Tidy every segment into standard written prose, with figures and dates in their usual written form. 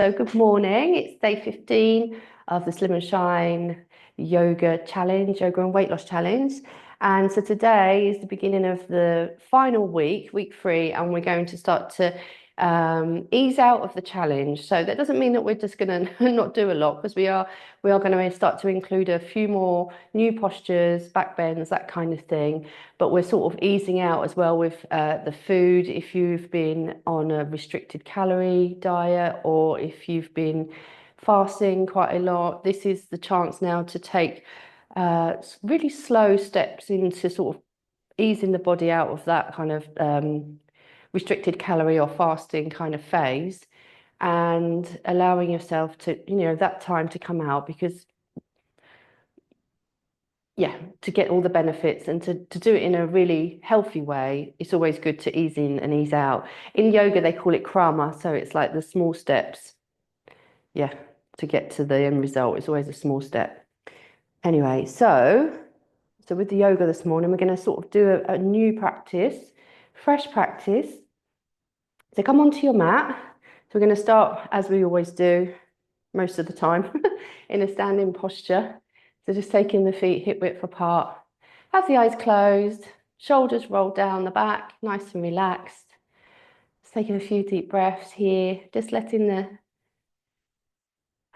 So good morning, it's day 15 of the Slim and Shine yoga challenge, yoga and weight loss challenge. And so today is the beginning of the final week, week 3, and we're going to start to ease out of the challenge. So that doesn't mean that we're just going to not do a lot, because we are going to start to include a few more new postures, back bends, that kind of thing. But we're sort of easing out as well with the food. If you've been on a restricted calorie diet, or if you've been fasting quite a lot, this is the chance now to take really slow steps into sort of easing the body out of that kind of restricted calorie or fasting kind of phase, and allowing yourself to, that time to come out, because to get all the benefits and to do it in a really healthy way, it's always good to ease in and ease out. In yoga, they call it krama, so it's like the small steps, to get to the end result. It's always a small step. Anyway, so with the yoga this morning, we're going to sort of do a new practice, fresh practice. So come onto your mat. So we're going to start, as we always do most of the time, in a standing posture. So just taking the feet hip width apart. Have the eyes closed, shoulders rolled down the back, nice and relaxed. Just taking a few deep breaths here, just letting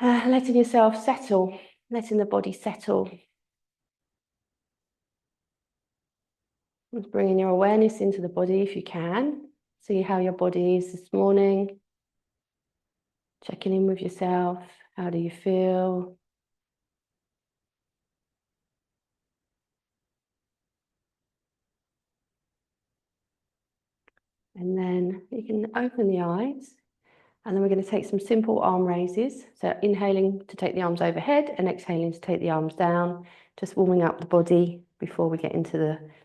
yourself settle, letting the body settle. Just bringing your awareness into the body if you can. See how your body is this morning. Checking in with yourself. How do you feel? And then you can open the eyes, and then we're going to take some simple arm raises. So inhaling to take the arms overhead and exhaling to take the arms down, just warming up the body before we get into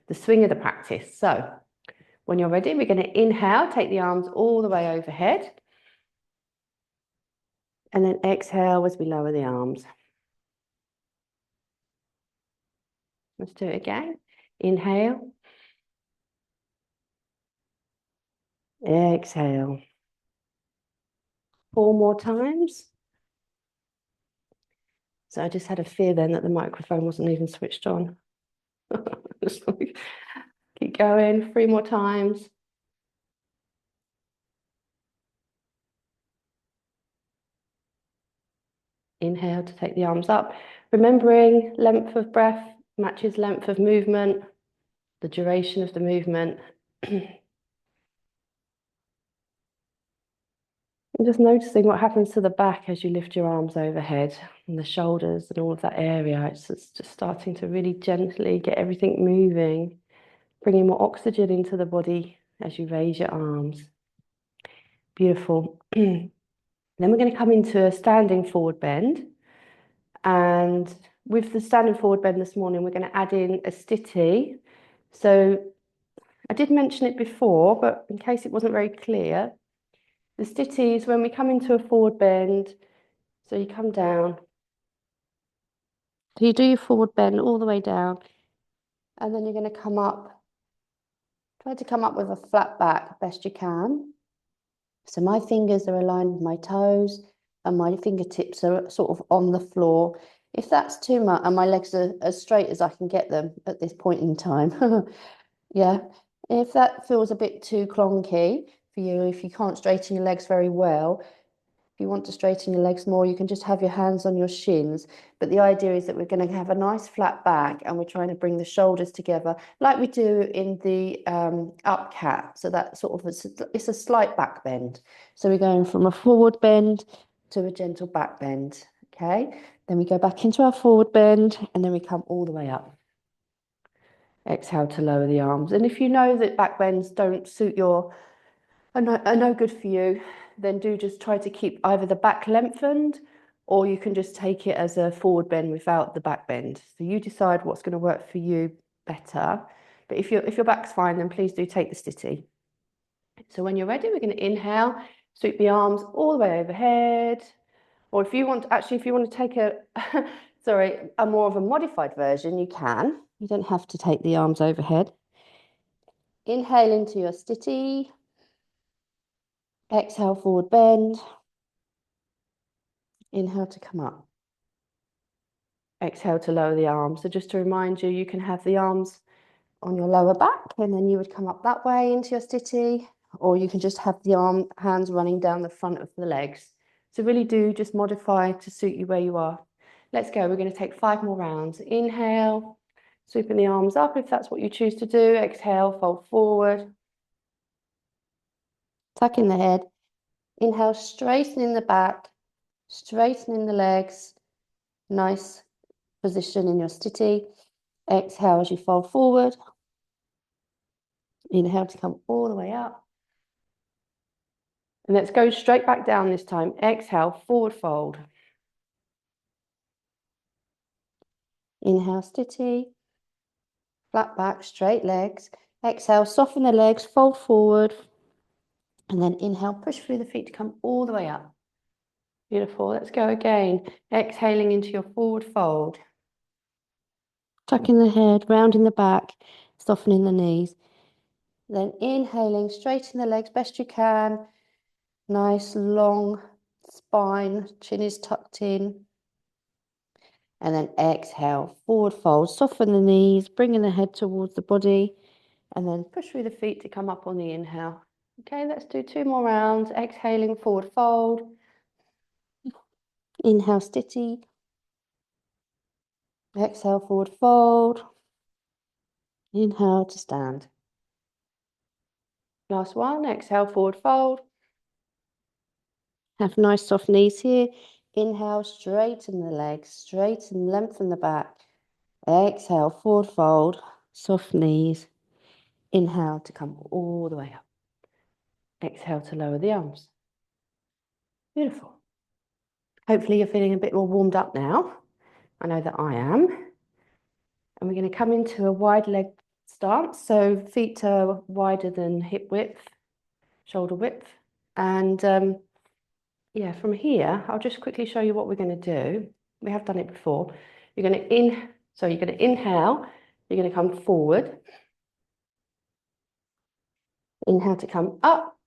the swing of the practice. So when you're ready, we're going to inhale, take the arms all the way overhead, and then exhale as we lower the arms. Let's do it again. Inhale. Exhale. 4 more times. So I just had a fear then that the microphone wasn't even switched on. Just keep going. 3 more times. Inhale to take the arms up. Remembering length of breath matches length of movement, the duration of the movement. And just noticing what happens to the back as you lift your arms overhead, and the shoulders and all of that area. It's just starting to really gently get everything moving, bringing more oxygen into the body as you raise your arms. Beautiful. Then we're going to come into a standing forward bend. And with the standing forward bend this morning, we're going to add in a sthiti. So I did mention it before, but in case it wasn't very clear, the sthiti is when we come into a forward bend. So you come down. So you do your forward bend all the way down, and then you're going to come up. Try to come up with a flat back best you can. So my fingers are aligned with my toes, and my fingertips are sort of on the floor. If that's too much, and my legs are as straight as I can get them at this point in time. Yeah. If that feels a bit too clunky for you, if you can't straighten your legs very well, if you want to straighten your legs more, you can just have your hands on your shins. But the idea is that we're going to have a nice flat back, and we're trying to bring the shoulders together like we do in the up cat. So that sort of, it's a slight back bend. So we're going from a forward bend to a gentle back bend. Okay. Then we go back into our forward bend, and then we come all the way up. Exhale to lower the arms. And if you know that back bends don't suit are no good for you, then do just try to keep either the back lengthened, or you can just take it as a forward bend without the back bend. So you decide what's going to work for you better. But if your back's fine, then please do take the sthiti. So when you're ready, we're going to inhale, sweep the arms all the way overhead. Or if you want to take a more of a modified version, you can. You don't have to take the arms overhead. Inhale into your sthiti. Exhale, forward bend. Inhale to come up. Exhale to lower the arms. So just to remind you, you can have the arms on your lower back, and then you would come up that way into your stitty, or you can just have the hands running down the front of the legs. So really do just modify to suit you where you are. Let's go. We're going to take 5 more rounds. Inhale, sweeping the arms up if that's what you choose to do. Exhale, fold forward. Tuck in the head. Inhale, straightening the back, straightening the legs. Nice position in your stitty. Exhale as you fold forward. Inhale to come all the way up. And let's go straight back down this time. Exhale, forward fold. Inhale, stitty. Flat back, straight legs. Exhale, soften the legs, fold forward. And then inhale, push through the feet to come all the way up. Beautiful. Let's go again. Exhaling into your forward fold. Tucking the head, rounding the back, softening the knees. Then inhaling, straighten the legs best you can. Nice long spine, chin is tucked in. And then exhale, forward fold, soften the knees, bringing the head towards the body, and then push through the feet to come up on the inhale. Okay, let's do 2 more rounds. Exhaling, forward fold. Inhale, stitty. Exhale, forward fold. Inhale to stand. Last one. Exhale, forward fold. Have nice soft knees here. Inhale, straighten the legs, straighten, lengthen the back. Exhale, forward fold, soft knees. Inhale to come all the way up. Exhale to lower the arms. Beautiful. Hopefully you're feeling a bit more warmed up now. I know that I am. And we're going to come into a wide leg stance. So feet are wider than hip width, shoulder width. And yeah, from here, I'll just quickly show you what we're going to do. We have done it before. You're going to inhale, you're going to come forward. Inhale to come up,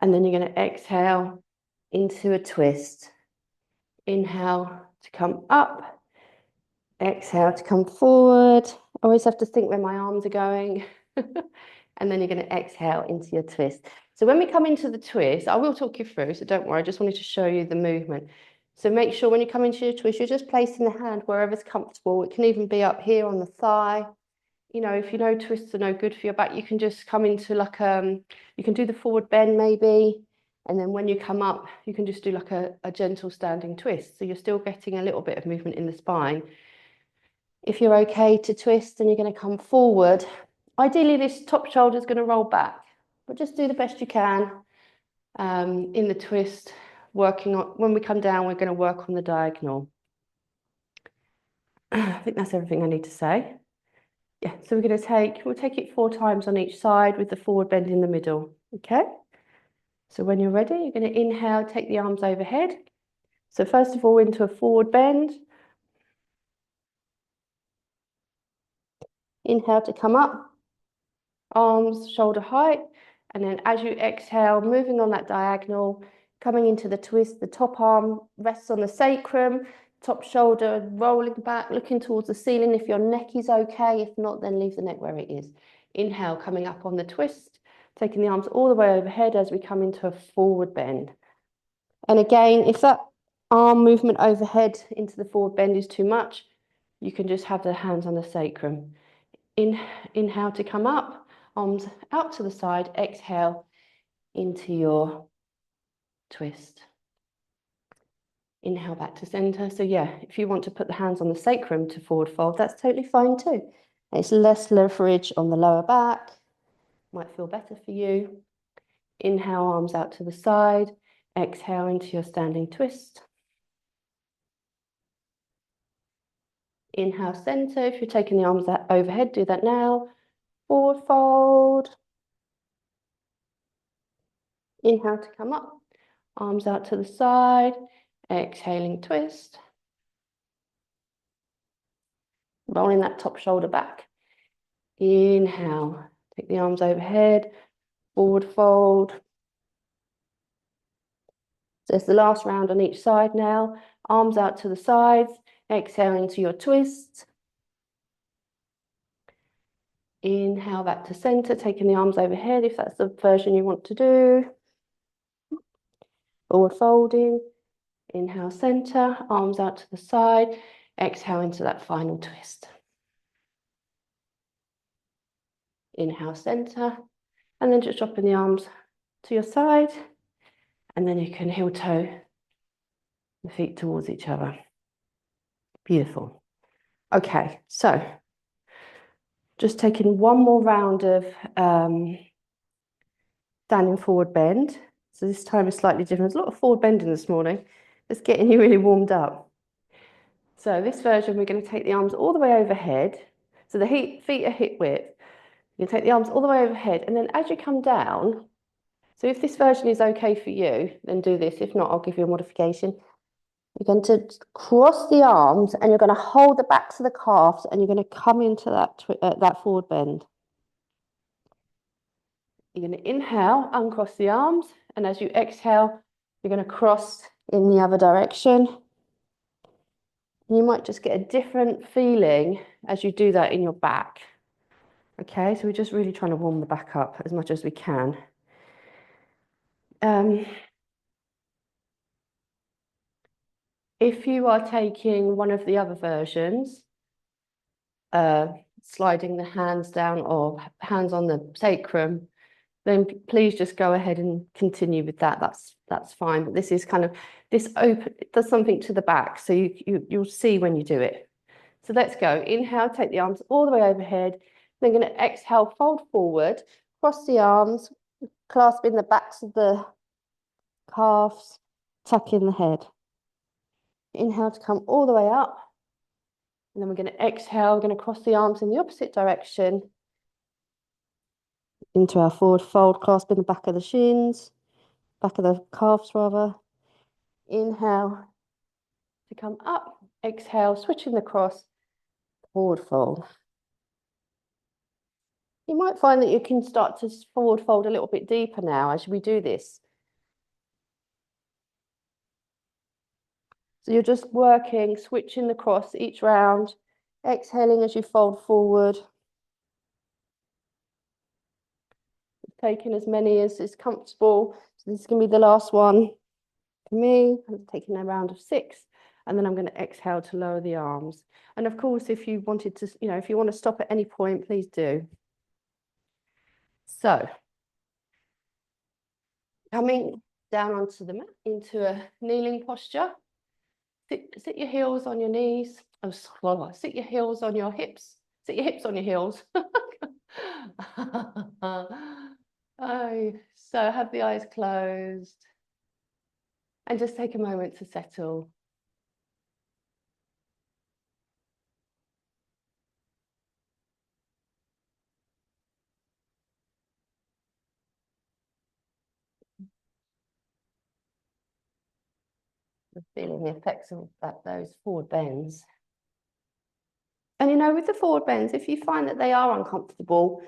and then you're going to exhale into a twist. Inhale to come up, exhale to come forward. I always have to think where my arms are going. And then you're going to exhale into your twist. So when we come into the twist, I will talk you through, so don't worry, I just wanted to show you the movement. So make sure when you come into your twist, you're just placing the hand wherever's comfortable. It can even be up here on the thigh. You know, if you know twists are no good for your back, you can just come into like, you can do the forward bend maybe. And then when you come up, you can just do like a gentle standing twist. So you're still getting a little bit of movement in the spine. If you're okay to twist, then you're going to come forward. Ideally, this top shoulder is going to roll back, but just do the best you can in the twist. Working on, when we come down, we're going to work on the diagonal. I think that's everything I need to say. Yeah, so we're going to we'll take it 4 times on each side with the forward bend in the middle. Okay. So when you're ready, you're going to inhale, take the arms overhead. So first of all, into a forward bend. Inhale to come up, arms shoulder height. And then as you exhale, moving on that diagonal, coming into the twist, the top arm rests on the sacrum, top shoulder rolling back, looking towards the ceiling if your neck is okay. If not, then leave the neck where it is. Inhale, coming up on the twist, taking the arms all the way overhead as we come into a forward bend. And again, if that arm movement overhead into the forward bend is too much, you can just have the hands on the sacrum. Inhale to come up, arms out to the side, exhale into your twist. Inhale back to center. So yeah, if you want to put the hands on the sacrum to forward fold, that's totally fine too. It's less leverage on the lower back. Might feel better for you. Inhale, arms out to the side. Exhale into your standing twist. Inhale, center. If you're taking the arms overhead, do that now. Forward fold. Inhale to come up. Arms out to the side. Exhaling, twist. Rolling that top shoulder back. Inhale. Take the arms overhead. Forward fold. So it's the last round on each side now. Arms out to the sides. Exhale into your twist. Inhale back to center, taking the arms overhead if that's the version you want to do. Forward folding. Inhale center, arms out to the side. Exhale into that final twist. Inhale center, and then just dropping the arms to your side. And then you can heel toe the feet towards each other. Beautiful. Okay, so just taking one more round of standing forward bend. So this time is slightly different. There's a lot of forward bending this morning. It's getting you really warmed up. So this version, we're going to take the arms all the way overhead. So the feet are hip width. You take the arms all the way overhead, and then as you come down, so if this version is okay for you, then do this. If not, I'll give you a modification. You're going to cross the arms, and you're going to hold the backs of the calves, and you're going to come into that forward bend. You're going to inhale, uncross the arms, and as you exhale, you're going to cross in the other direction. And you might just get a different feeling as you do that in your back. Okay, so we're just really trying to warm the back up as much as we can. If you are taking one of the other versions, sliding the hands down or hands on the sacrum, then please just go ahead and continue with that. That's fine. But this is kind of, this open, it does something to the back, so you'll see when you do it. So let's go. Inhale, take the arms all the way overhead. Then going to exhale, fold forward, cross the arms, clasp in the backs of the calves, tuck in the head. Inhale to come all the way up. And then we're going to exhale, we're going to cross the arms in the opposite direction into our forward fold, clasp in the back of the shins, back of the calves rather. Inhale to come up, exhale, switching the cross, forward fold. You might find that you can start to forward fold a little bit deeper now as we do this. So you're just working, switching the cross each round, exhaling as you fold forward. Taking as many as is comfortable. So this is going to be the last one for me. I'm taking a round of 6, and then I'm going to exhale to lower the arms. And of course, if you wanted to, if you want to stop at any point, please do. So, coming down onto the mat into a kneeling posture. Sit your heels on your knees. Oh, sit your heels on your hips. Sit your hips on your heels. Oh, so have the eyes closed. And just take a moment to settle. Feeling the effects of those forward bends. And with the forward bends, if you find that they are uncomfortable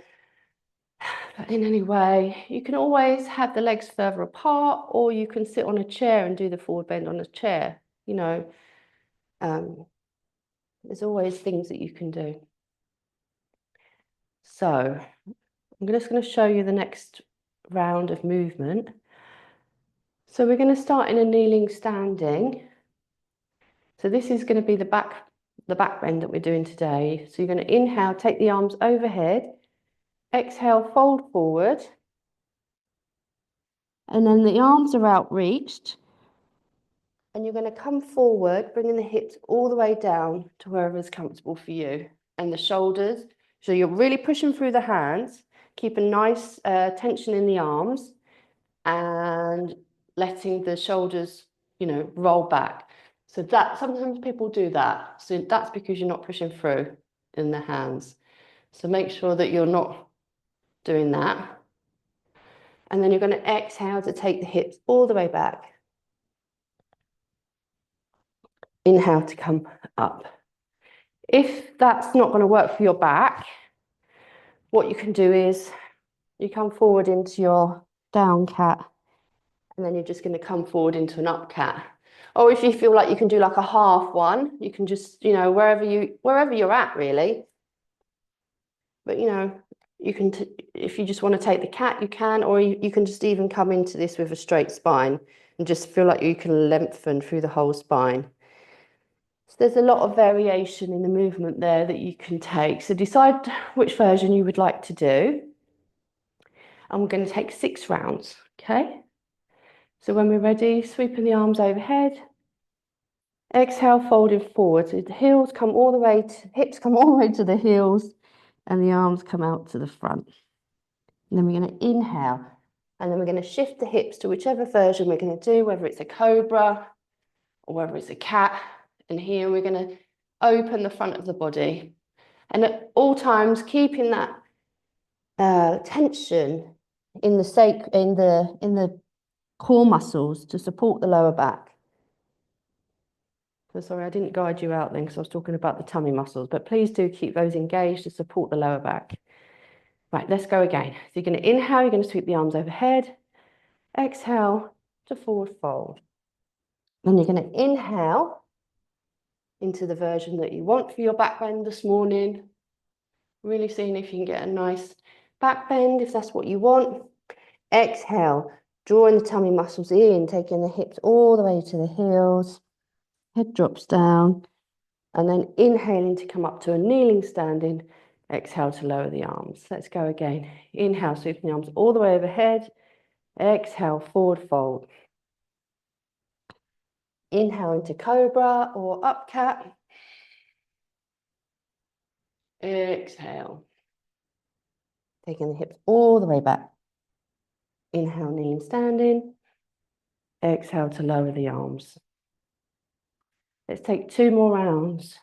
in any way, you can always have the legs further apart, or you can sit on a chair and do the forward bend on a chair. There's always things that you can do. So I'm just going to show you the next round of movement. So we're going to start in a kneeling standing. So this is going to be the back bend that we're doing today. So you're going to inhale, take the arms overhead, exhale, fold forward, and then the arms are outreached, and you're going to come forward, bringing the hips all the way down to wherever is comfortable for you, and the shoulders. So you're really pushing through the hands, keep a nice tension in the arms, and letting the shoulders, roll back. So that sometimes people do that. So that's because you're not pushing through in the hands. So make sure that you're not doing that. And then you're going to exhale to take the hips all the way back. Inhale to come up. If that's not going to work for your back, what you can do is you come forward into your down cat, And then you're just going to come forward into an up cat. Or if you feel like you can do like a half one, you can just, you know, wherever you're at really. But you know, you can, if you just want to take the cat, you can, or you can just even come into this with a straight spine and just feel like you can lengthen through the whole spine. So there's a lot of variation in the movement there that you can take. So decide which version you would like to do. And we're going to take 6 rounds, okay? So when we're ready, sweeping the arms overhead. Exhale, folding forward. So the heels come all the way to, hips come all the way to the heels, and the arms come out to the front. And then we're going to inhale, and then we're going to shift the hips to whichever version we're going to do, whether it's a cobra or whether it's a cat. And here we're going to open the front of the body. And at all times, keeping that tension in the core muscles to support the lower back. So sorry, I didn't guide you out then because I was talking about the tummy muscles, but please do keep those engaged to support the lower back. Right, let's go again. So you're going to inhale, you're going to sweep the arms overhead. Exhale to forward fold. Then you're going to inhale into the version that you want for your back bend this morning. Really seeing if you can get a nice back bend, if that's what you want. Exhale, drawing the tummy muscles in, taking the hips all the way to the heels. Head drops down. And then inhaling to come up to a kneeling standing. Exhale to lower the arms. Let's go again. Inhale, sweeping the arms all the way overhead. Exhale, forward fold. Inhale into cobra or up cat. Exhale. Taking the hips all the way back. Inhale, kneeling standing. Exhale to lower the arms. Let's take 2 more rounds.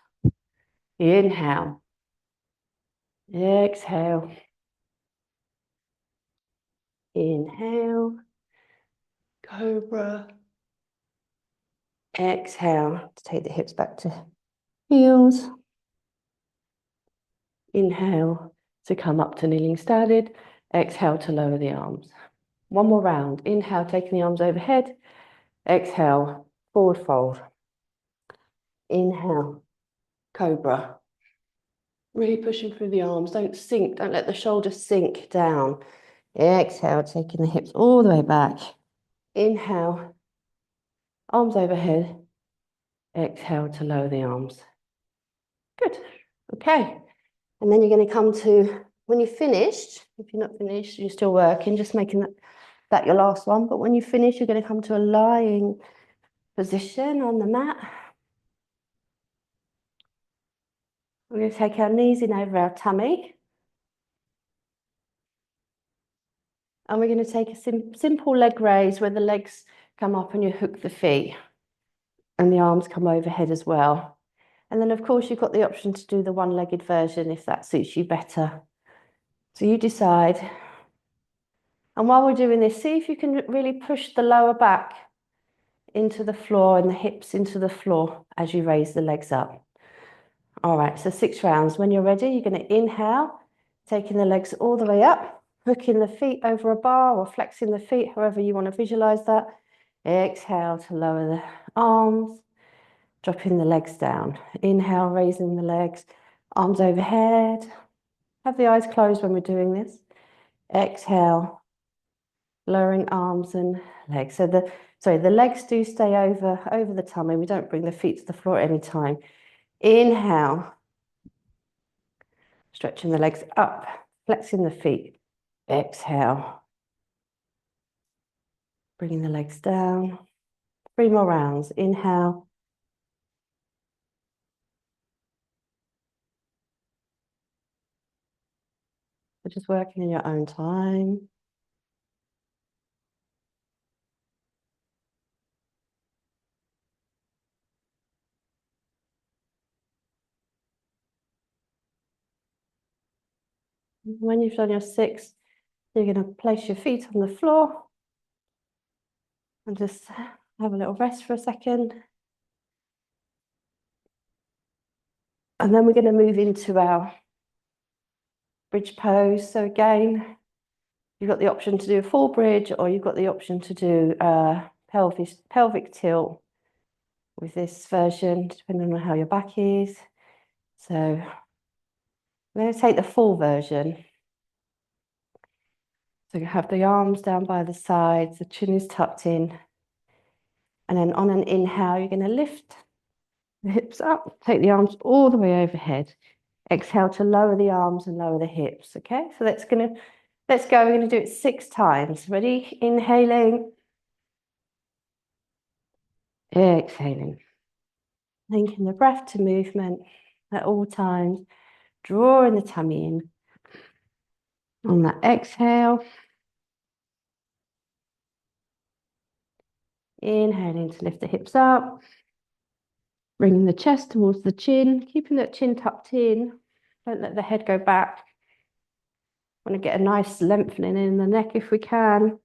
Inhale. Exhale. Inhale. Cobra. Exhale to take the hips back to heels. Inhale to come up to kneeling standing. Exhale to lower the arms. 1 more round. Inhale, taking the arms overhead. Exhale, forward fold. Inhale, cobra. Really pushing through the arms. Don't sink. Don't let the shoulders sink down. Exhale, taking the hips all the way back. Inhale, arms overhead. Exhale to lower the arms. Good. Okay. And then you're going to come to, when you're finished, if you're not finished, you're still working, just making that your last one. But when you finish, you're going to come to a lying position on the mat. We're going to take our knees in over our tummy. And we're going to take a simple leg raise where the legs come up and you hook the feet. And the arms come overhead as well. And then, of course, you've got the option to do the one-legged version if that suits you better. So you decide. And while we're doing this, see if you can really push the lower back into the floor and the hips into the floor as you raise the legs up. All right, so 6 rounds. When you're ready, you're going to inhale, taking the legs all the way up, hooking the feet over a bar or flexing the feet, however you want to visualize that. Exhale to lower the arms, dropping the legs down. Inhale, raising the legs, arms overhead. Have the eyes closed when we're doing this. Exhale, lowering arms and legs. So the legs do stay over the tummy. We don't bring the feet to the floor at any time. Inhale, stretching the legs up, flexing the feet. Exhale, bringing the legs down. 3 more rounds. Inhale. So just working in your own time. When you've done your 6, you're going to place your feet on the floor and just have a little rest for a second. And then we're going to move into our bridge pose. So again, You've got the option to do a full bridge, or you've got the option to do a pelvic tilt with this version, depending on how your back is. So I'm going to take the full version. So you have the arms down by the sides, the chin is tucked in. And then on an inhale, you're going to lift the hips up, take the arms all the way overhead. Exhale to lower the arms and lower the hips. Okay, so let's go. We're going to do it 6 times. Ready? Inhaling. Exhaling. Linking the breath to movement at all times. Drawing the tummy in. On that exhale. Inhaling to lift the hips up. Bringing the chest towards the chin. Keeping that chin tucked in. Don't let the head go back. Want to get a nice lengthening in the neck if we can.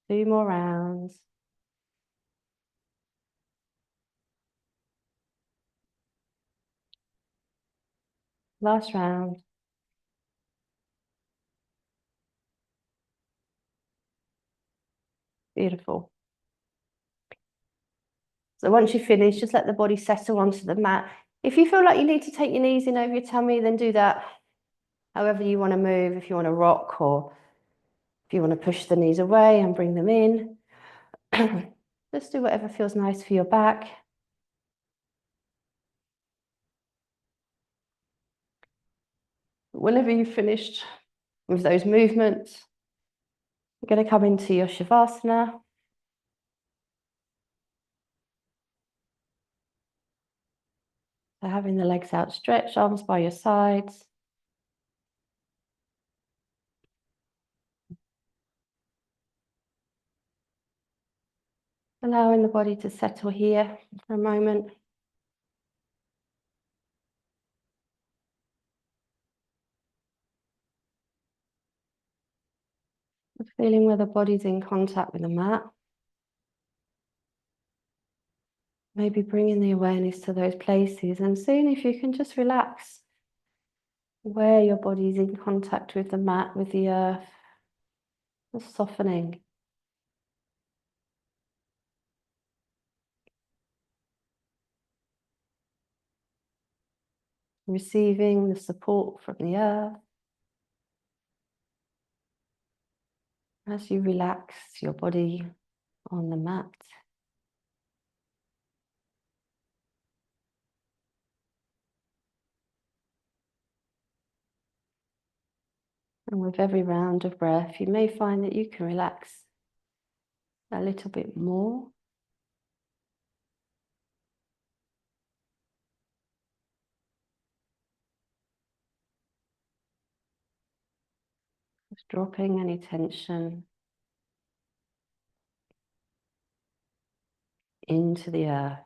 2 more rounds. Last round. Beautiful. So once you finish, just let the body settle onto the mat. If you feel like you need to take your knees in over your tummy, then do that. However you want to move, if you want to rock, or if you want to push the knees away and bring them in. Just do whatever feels nice for your back. Whenever you've finished with those movements, you're going to come into your Shavasana. So having the legs outstretched, arms by your sides. Allowing the body to settle here for a moment. Feeling where the body's in contact with the mat. Maybe bringing the awareness to those places, and soon if you can just relax where your body's in contact with the mat, with the earth, just softening. Receiving the support from the earth. As you relax your body on the mat. And with every round of breath, you may find that you can relax a little bit more. Just dropping any tension into the earth.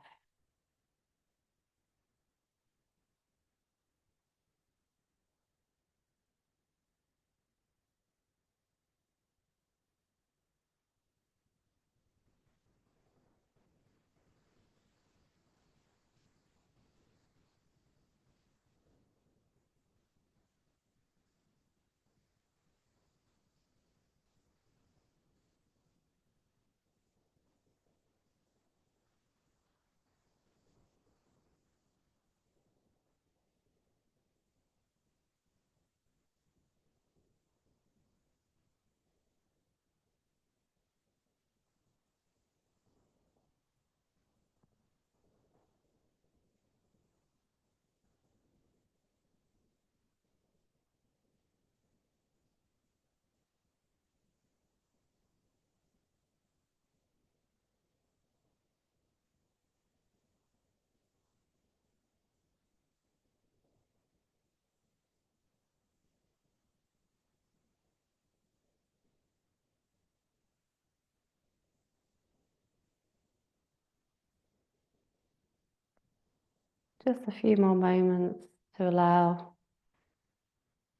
Just a few more moments to allow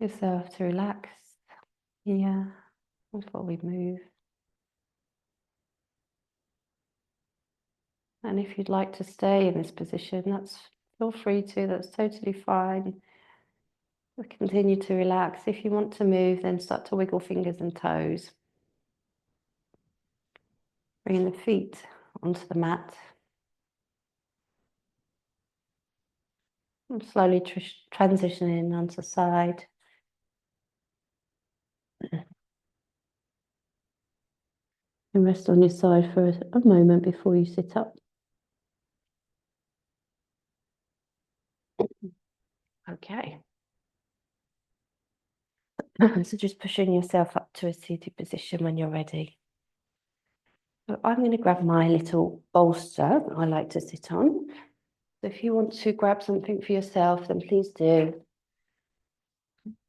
yourself to relax here before we move. And if you'd like to stay in this position, feel free to, that's totally fine. Continue to relax. If you want to move, then start to wiggle fingers and toes. Bringing the feet onto the mat. And slowly transitioning onto the side. And rest on your side for a moment before you sit up. Okay. So just pushing yourself up to a seated position when you're ready. So I'm going to grab my little bolster that I like to sit on. So if you want to grab something for yourself, then please do.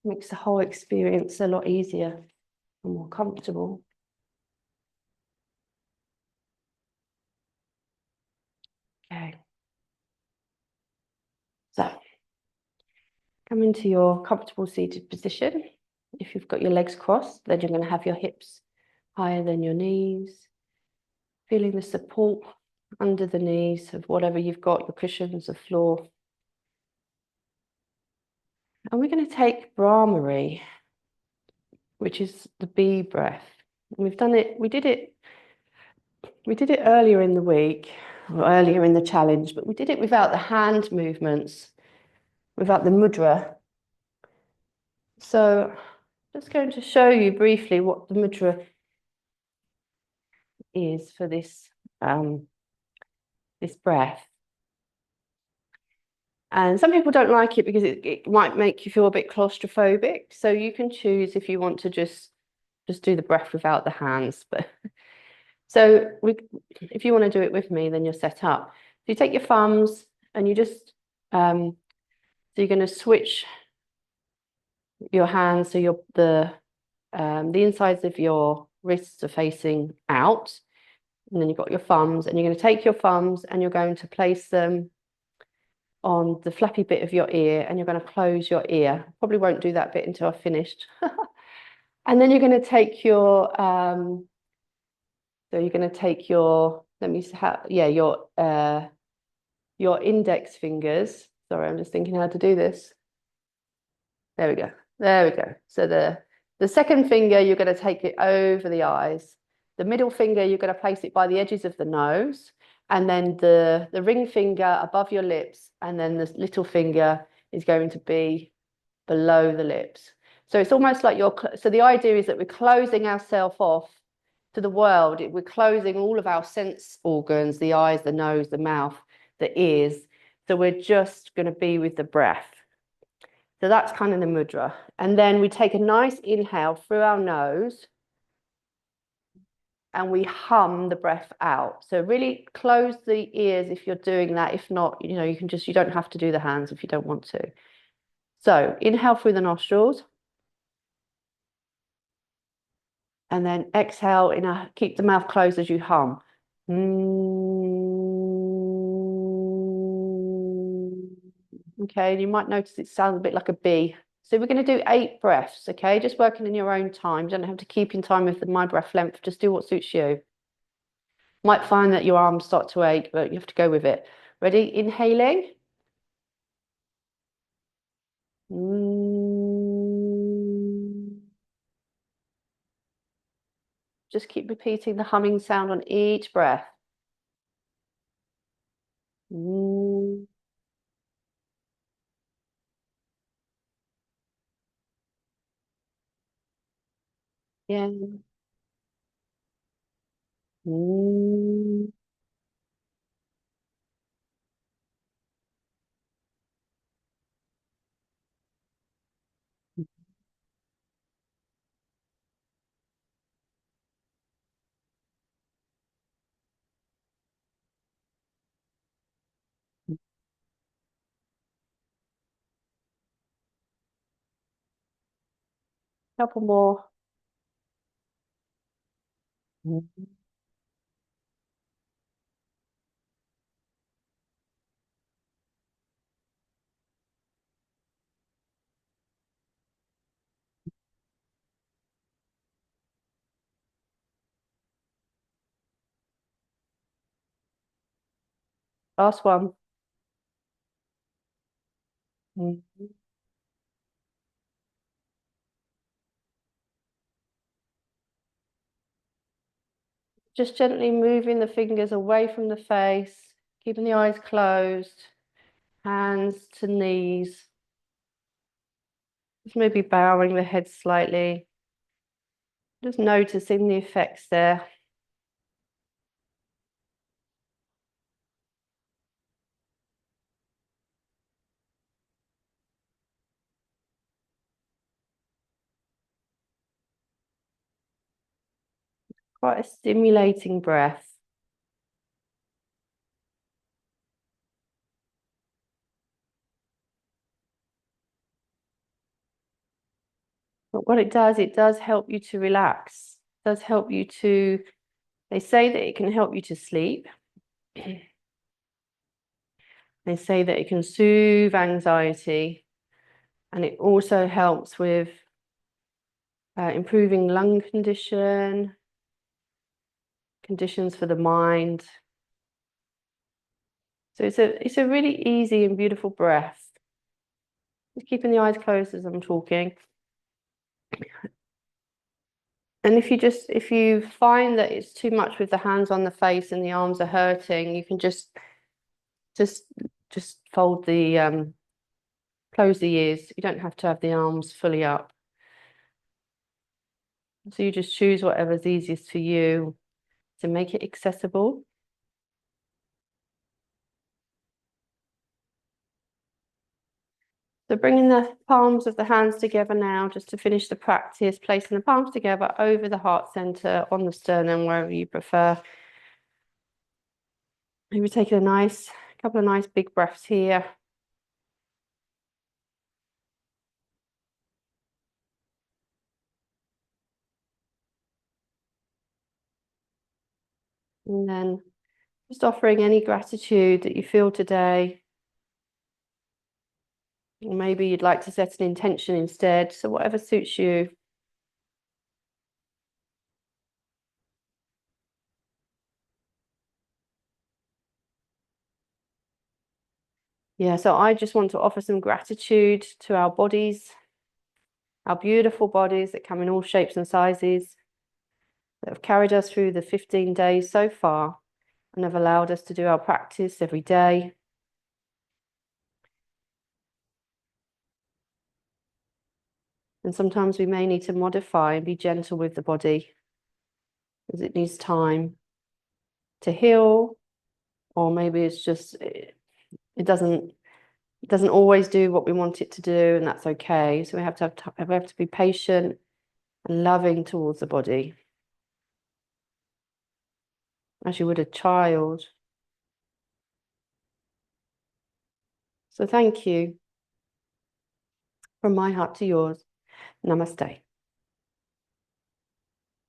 Makes the whole experience a lot easier and more comfortable. Okay. So come into your comfortable seated position. If you've got your legs crossed, then you're going to have your hips higher than your knees. Feeling the support under the knees of whatever you've got, your cushions, the floor. And we're going to take Brahmari, which is the bee breath. And we've done it, we did it earlier in the week, or earlier in the challenge, but we did it without the hand movements, without the mudra. So I'm just going to show you briefly what the mudra is for this, this breath. And some people don't like it because it might make you feel a bit claustrophobic. So you can choose if you want to just do the breath without the hands. But so if you want to do it with me, then you're set up. So you take your thumbs and you just so you're going to switch your hands so the insides of your wrists are facing out, and then you've got your thumbs, and you're going to take your thumbs and you're going to place them on the flappy bit of your ear, and you're going to close your ear. Probably won't do that bit until I've finished. And then you're going to take your so you're going to take your, let me yeah, your index fingers. Sorry, I'm just thinking how to do this. There we go. There we go. So the second finger, you're going to take it over the eyes. The middle finger, you're going to place it by the edges of the nose. And then the ring finger above your lips. And then the little finger is going to be below the lips. So it's almost like so the idea is that we're closing ourselves off to the world. We're closing all of our sense organs, the eyes, the nose, the mouth, the ears. So we're just going to be with the breath. So that's kind of the mudra. And then we take a nice inhale through our nose and we hum the breath out. So really close the ears if you're doing that. If not, you don't have to do the hands if you don't want to. So inhale through the nostrils. And then exhale, keep the mouth closed as you hum. Okay, you might notice it sounds a bit like a bee. So we're going to do 8 breaths, okay? Just working in your own time. You don't have to keep in time with my breath length. Just do what suits you. Might find that your arms start to ache, but you have to go with it. Ready? Inhaling. Just keep repeating the humming sound on each breath. Yeah. Couple more. Last one. Just gently moving the fingers away from the face, keeping the eyes closed, hands to knees. Just maybe bowing the head slightly. Just noticing the effects there. Quite a stimulating breath. But what it does help you to relax. It does help you to, they say that it can help you to sleep. They say that it can soothe anxiety, and it also helps with improving lung conditions for the mind. So it's a really easy and beautiful breath. Just keeping the eyes closed as I'm talking. And if you find that it's too much with the hands on the face and the arms are hurting, you can just fold the close the ears. You don't have to have the arms fully up. So you just choose whatever's easiest for you to make it accessible. So bringing the palms of the hands together now, just to finish the practice, placing the palms together over the heart center, on the sternum, wherever you prefer. Maybe taking a couple of nice big breaths here. And then just offering any gratitude that you feel today. Or maybe you'd like to set an intention instead. So whatever suits you. Yeah, so I just want to offer some gratitude to our bodies, our beautiful bodies that come in all shapes and sizes, that have carried us through the 15 days so far and have allowed us to do our practice every day. And sometimes we may need to modify and be gentle with the body because it needs time to heal, or maybe it's just it doesn't always do what we want it to do, and that's okay. So we have to be patient and loving towards the body, as you would a child. So thank you from my heart to yours. Namaste.